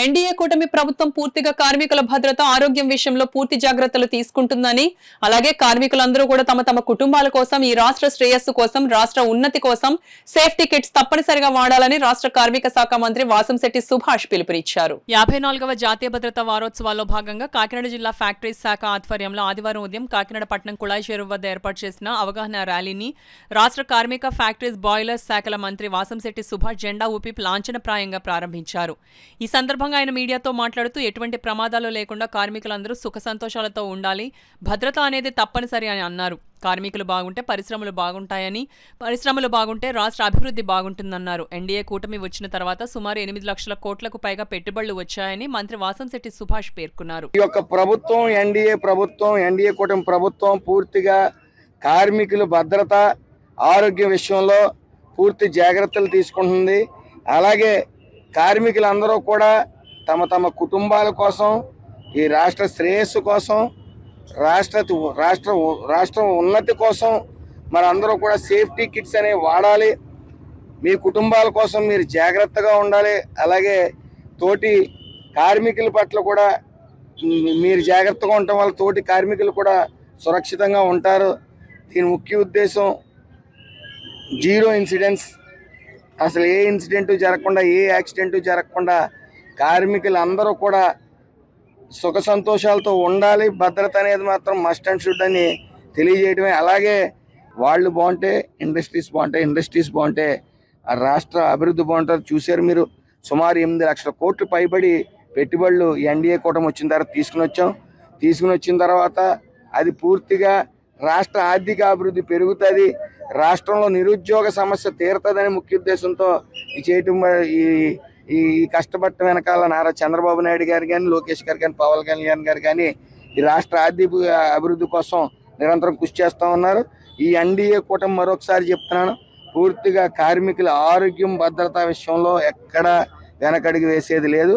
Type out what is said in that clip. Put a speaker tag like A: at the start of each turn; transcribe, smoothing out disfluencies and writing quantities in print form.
A: NDA కూటమి ప్రభుత్వం పూర్తిగా కార్మికుల భద్రత ఆరోగ్యం విషయంలో పూర్తి జాగ్రత్తలు తీసుకుంటుందని అలాగే కార్మికులందరూ కూడా తమ తమ కుటుంబాల కోసం ఈ రాష్ట్ర శ్రేయస్సు కోసం రాష్ట్ర ఉన్నతి కోసం సేఫ్టీ కిట్స్ తప్పనిసరిగా వాడాలని రాష్ట్ర కార్మిక శాఖ మంత్రి వాసంశెట్టి సుభాష్ పిలుపునిచ్చారు. 54వ జాతీయ భద్రతా వారోత్సవాల్లో భాగంగా కాకినాడ జిల్లా ఫ్యాక్టరీస్ శాఖ ఆధ్వర్యంలో ఆదివారం ఉదయం కాకినాడ పట్టణం కుళాయి చెరువు వద్ద ఏర్పాటు చేసిన అవగాహన ర్యాలీని రాష్ట్ర కార్మిక ఫ్యాక్టరీస్ బాయిలర్స్ శాఖల మంత్రి వాసంశెట్టి సుభాష్ జెండా ఊపి లాంఛనప్రాయంగా ప్రారంభించారు. ఈ సందర్భంగా ఆయన మీడియాతో మాట్లాడుతూ ఎటువంటి ప్రమాదాలు లేకుండా కార్మికులందరూ సుఖ సంతోషాలతో ఉండాలి, భద్రత అనేది తప్పనిసరి అని అన్నారు. కార్మికులు బాగుంటే పరిశ్రమలు బాగుంటాయని, పరిశ్రమలు బాగుంటే రాష్ట్ర అభివృద్ధి బాగుంటుందన్నారు. ఎన్డీఏ కూటమి వచ్చిన తర్వాత సుమారు 8 లక్షల కోట్లకు పైగా పెట్టుబడులు వచ్చాయని మంత్రి వాసంశెట్టి సుభాష్ పేర్కొన్నారు.
B: ఈ యొక్క ప్రభుత్వం ఎన్డీఏ కూటమి ప్రభుత్వం పూర్తిగా కార్మికుల భద్రత ఆరోగ్య విషయంలో పూర్తి జాగ్రత్తలు తీసుకుంటుంది. అలాగే కార్మికులందరూ కూడా తమ తమ కుటుంబాల కోసం, ఈ రాష్ట్ర శ్రేయస్సు కోసం, రాష్ట్ర ఉన్నతి కోసం అందరూ కూడా సేఫ్టీ కిట్స్ అనేవి వాడాలి. మీ కుటుంబాల కోసం మీరు జాగ్రత్తగా ఉండాలి. అలాగే తోటి కార్మికుల పట్ల కూడా మీరు జాగ్రత్తగా ఉండటం వల్ల తోటి కార్మికులు కూడా సురక్షితంగా ఉంటారు. దీని ముఖ్య ఉద్దేశం జీరో ఇన్సిడెంట్స్, అసలు ఏ ఇన్సిడెంటు జరగకుండా, ఏ యాక్సిడెంటు జరగకుండా కార్మికులందరూ కూడా సుఖ సంతోషాలతో ఉండాలి. భద్రత అనేది మాత్రం మస్ట్ అండ్ షుడ్ అని తెలియజేయడమే. అలాగే వాళ్ళు బాగుంటే ఇండస్ట్రీస్ బాగుంటాయి, ఇండస్ట్రీస్ బాగుంటే ఆ రాష్ట్ర అభివృద్ధి బాగుంటుంది. చూశారు మీరు, సుమారు 8 లక్షల కోట్లు పైబడి పెట్టుబడులు ఎన్డీఏ కూటమి వచ్చిన తర్వాత తీసుకుని వచ్చిన తర్వాత అది పూర్తిగా రాష్ట్ర ఆర్థిక అభివృద్ధి పెరుగుతుంది, రాష్ట్రంలో నిరుద్యోగ సమస్య తీరుతుందని ముఖ్య ఉద్దేశంతో ఈ కష్టపడటం వెనకాల నారా చంద్రబాబు నాయుడు గారు కానీ, లోకేష్ గారు కానీ, పవన్ కళ్యాణ్ గారు కానీ ఈ రాష్ట్ర ఆర్థిక అభివృద్ధి కోసం నిరంతరం కృషి చేస్తూ ఉన్నారు. ఈ ఎన్డీఏ కూటమి మరొకసారి చెప్తున్నాను, పూర్తిగా కార్మికుల ఆరోగ్యం భద్రత విషయంలో ఎక్కడా వెనకడుగు వేసేది లేదు.